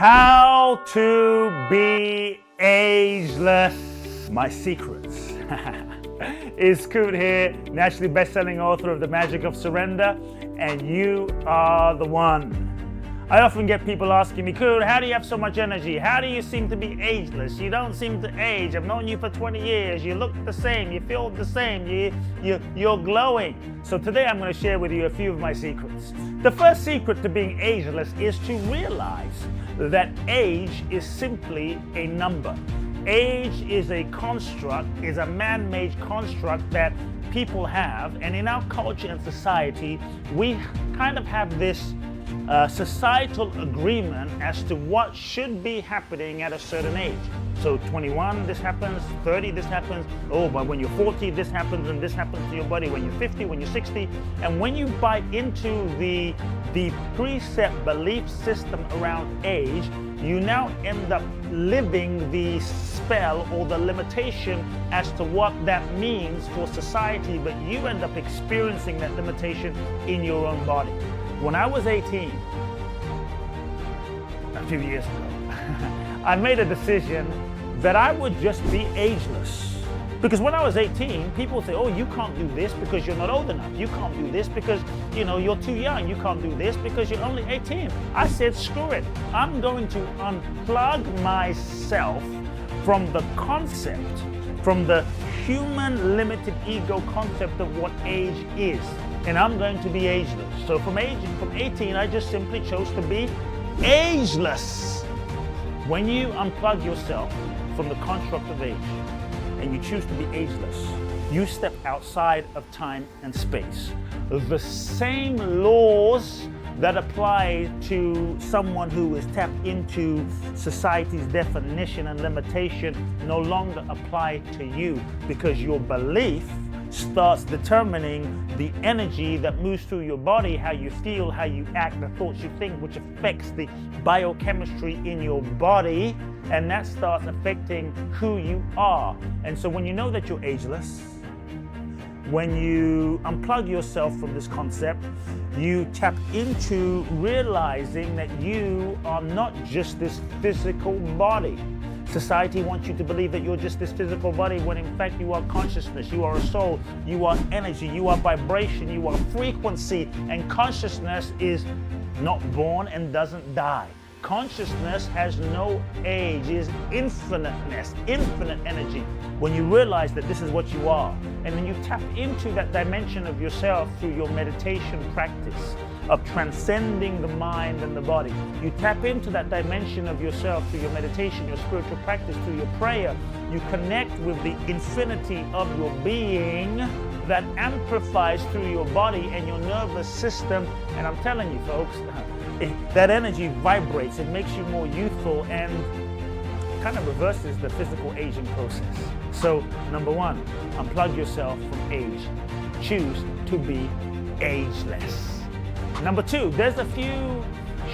How to be ageless. My secrets. It's Kute here, nationally best-selling author of The Magic of Surrender, and you are the one. I often get people asking me, Kute, how do you have so much energy? How do you seem to be ageless? You don't seem to age. I've known you for 20 years. You look the same. You feel the same. You're glowing. So today I'm going to share with you a few of my secrets. The first secret to being ageless is to realize that age is simply a number. Age is a construct, is a man-made construct that people have, and in our culture and society, we kind of have this societal agreement as to what should be happening at a certain age. So 21, this happens, 30, this happens, oh, but when you're 40, this happens, and this happens to your body when you're 50, when you're 60. And when you buy into the preset belief system around age, you now end up living the spell or the limitation as to what that means for society, but you end up experiencing that limitation in your own body. When I was 18, a few years ago, I made a decision that I would just be ageless. Because when I was 18, people would say, oh, you can't do this because you're not old enough. You can't do this because, you're too young. You can't do this because you're only 18. I said, screw it. I'm going to unplug myself from the concept, from the human limited ego concept of what age is. And I'm going to be ageless. So from 18, I just simply chose to be ageless. When you unplug yourself from the construct of age and you choose to be ageless, you step outside of time and space. The same laws that apply to someone who is tapped into society's definition and limitation no longer apply to you, because your belief starts determining the energy that moves through your body, how you feel, how you act, the thoughts you think, which affects the biochemistry in your body, and that starts affecting who you are. And so when you know that you're ageless, when you unplug yourself from this concept, you tap into realizing that you are not just this physical body. Society wants you to believe that you're just this physical body, when in fact you are consciousness, you are a soul, you are energy, you are vibration, you are frequency, and consciousness is not born and doesn't die. Consciousness has no age, is infiniteness, infinite energy. When you realize that this is what you are, and then you tap into that dimension of yourself through your meditation practice of transcending the mind and the body. You tap into that dimension of yourself through your meditation, your spiritual practice, through your prayer. You connect with the infinity of your being that amplifies through your body and your nervous system. And I'm telling you, folks, that energy vibrates. It makes you more youthful and kind of reverses the physical aging process. So, number one, unplug yourself from age. Choose to be ageless. Number two, there's a few,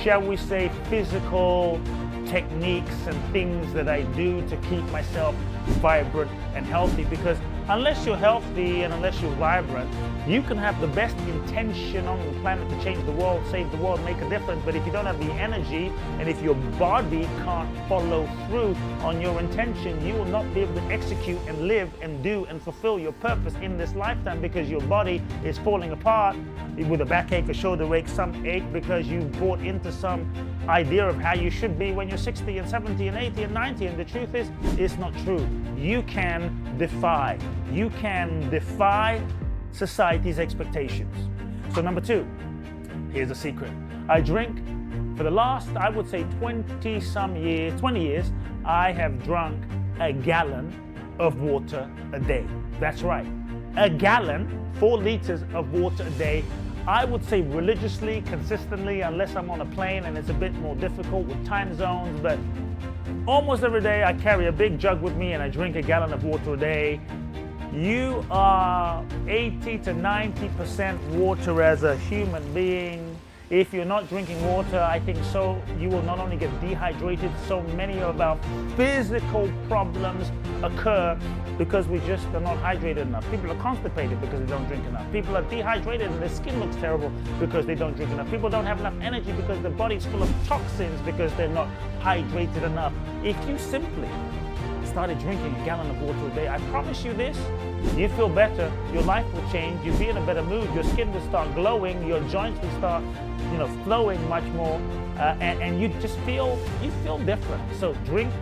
shall we say, physical techniques and things that I do to keep myself vibrant and healthy, because unless you're healthy and unless you're vibrant, you can have the best intention on the planet to change the world, save the world, make a difference, but if you don't have the energy and if your body can't follow through on your intention, you will not be able to execute and live and do and fulfill your purpose in this lifetime, because your body is falling apart with a backache, a shoulder ache, some ache, because you bought into some idea of how you should be when you're 60 and 70 and 80 and 90, and the truth is, it's not true. You can defy. You can defy society's expectations. So number two, here's a secret. I drink for the last, I would say 20 years, I have drunk a gallon of water a day. That's right. A gallon, 4 liters of water a day. I would say religiously, consistently, unless I'm on a plane and it's a bit more difficult with time zones, but almost every day I carry a big jug with me and I drink a gallon of water a day. You are 80 to 90% water as a human being. If you're not drinking water, I think so, you will not only get dehydrated, so many of our physical problems occur because we just are not hydrated enough. People are constipated because they don't drink enough. People are dehydrated and their skin looks terrible because they don't drink enough. People don't have enough energy because their body's full of toxins because they're not hydrated enough. If you simply started drinking a gallon of water a day, I promise you this, you feel better, your life will change, you'll be in a better mood, your skin will start glowing, your joints will start, flowing much more, and you just feel different. So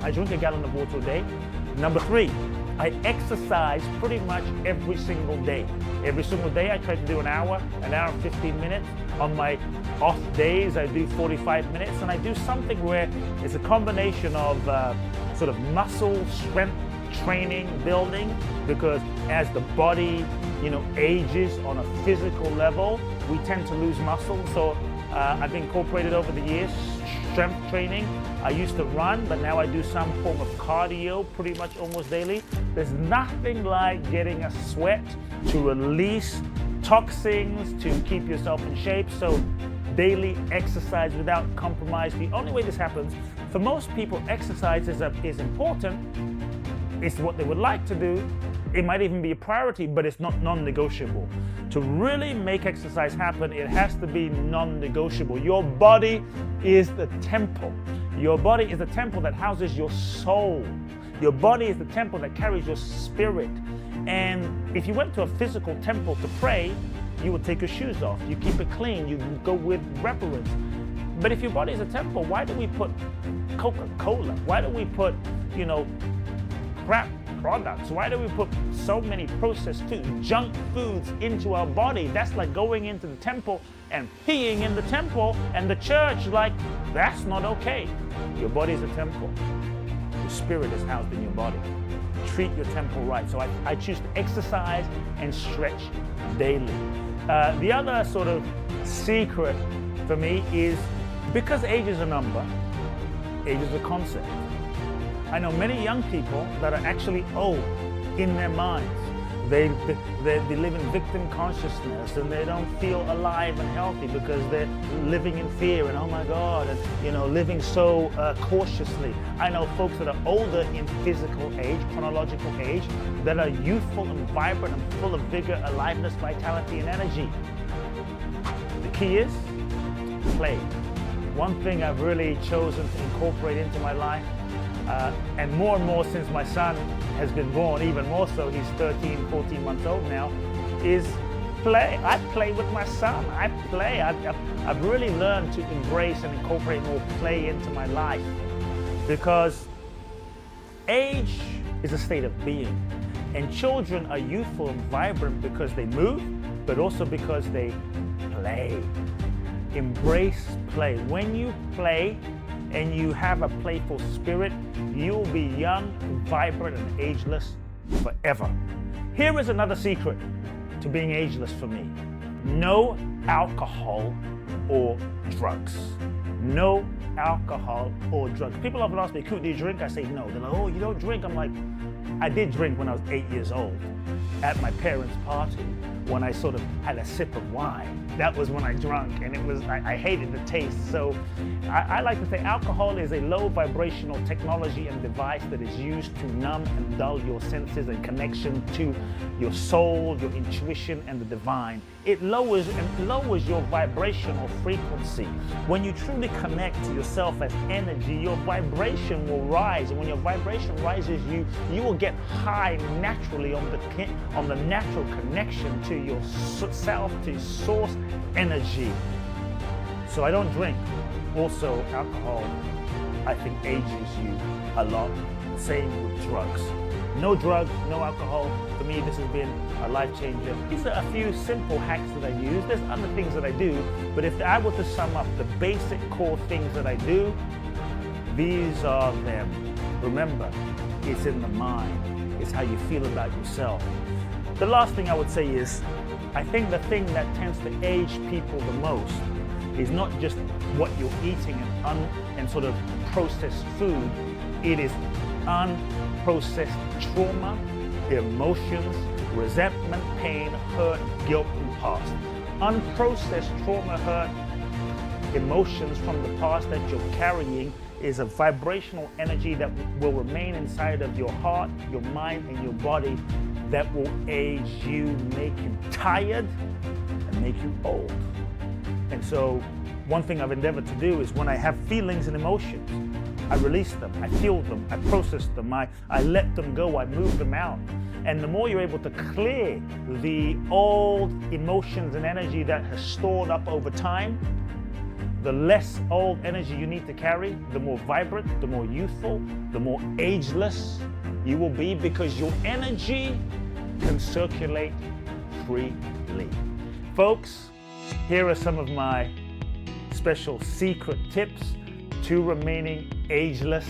I drink a gallon of water a day. Number 3, I exercise pretty much every single day. Every single day I try to do an hour and 15 minutes. On my off days I do 45 minutes, and I do something where it's a combination of sort of muscle strength training, building, because as the body ages on a physical level, we tend to lose muscle. So I've incorporated over the years strength training. I used to run, but now I do some form of cardio pretty much almost daily. There's nothing like getting a sweat to release toxins, to keep yourself in shape. So daily exercise without compromise. The only way this happens, for most people, exercise is important. It's what they would like to do. It might even be a priority, but it's not non-negotiable. To really make exercise happen, it has to be non-negotiable. Your body is the temple. Your body is the temple that houses your soul. Your body is the temple that carries your spirit. And if you went to a physical temple to pray, you would take your shoes off, you keep it clean, you go with reverence. But if your body is a temple, why do we put Coca-Cola? Why do we put, crap products? Why do we put so many processed foods, junk foods into our body? That's like going into the temple and peeing in the temple, and the church like, that's not okay. Your body is a temple. Your spirit is housed in your body. Treat your temple right. So I choose to exercise and stretch daily. The other sort of secret for me is, because age is a number, age is a concept. I know many young people that are actually old in their minds. They live in victim consciousness, and they don't feel alive and healthy because they're living in fear and oh my God, and living so cautiously. I know folks that are older in physical age, chronological age, that are youthful and vibrant and full of vigor, aliveness, vitality, and energy. The key is play. One thing I've really chosen to incorporate into my life, and more since my son has been born, even more so, he's 13, 14 months old now, is play. I play with my son. I play. I've really learned to embrace and incorporate more play into my life, because age is a state of being, and children are youthful and vibrant because they move, but also because they play. Embrace play. When you play and you have a playful spirit, you'll be young, vibrant, and ageless forever. Here is another secret to being ageless for me. No alcohol or drugs. No alcohol or drugs. People often ask me, Kute, do you drink? I say no. They're like, oh, you don't drink? I'm like, I did drink when I was 8 years old at my parents' party, when I sort of had a sip of wine. That was when I drank, and it was, I hated the taste. So I like to say alcohol is a low vibrational technology and device that is used to numb and dull your senses and connection to your soul, your intuition, and the divine. It lowers your vibrational frequency. When you truly connect to yourself as energy, your vibration will rise. And when your vibration rises, you will get high naturally on the natural connection to yourself, to your source energy. So I don't drink. Also, alcohol, I think, ages you a lot. Same with drugs. No drugs, no alcohol. For me, this has been a life changer. These are a few simple hacks that I use. There's other things that I do, but if I were to sum up the basic core things that I do, these are them. Remember, it's in the mind. It's how you feel about yourself. The last thing I would say is, I think the thing that tends to age people the most is not just what you're eating and sort of processed food. It is unprocessed trauma, emotions, resentment, pain, hurt, guilt, and past. Unprocessed trauma, hurt, emotions from the past that you're carrying is a vibrational energy that will remain inside of your heart, your mind, and your body, that will age you, make you tired, and make you old. And so one thing I've endeavored to do is, when I have feelings and emotions, I release them, I feel them, I process them, I let them go, I move them out. And the more you're able to clear the old emotions and energy that has stored up over time, the less old energy you need to carry, the more vibrant, the more youthful, the more ageless you will be, because your energy can circulate freely. Folks, here are some of my special secret tips to remaining ageless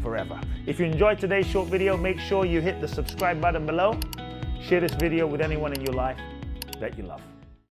forever. If you enjoyed today's short video, make sure you hit the subscribe button below. Share this video with anyone in your life that you love.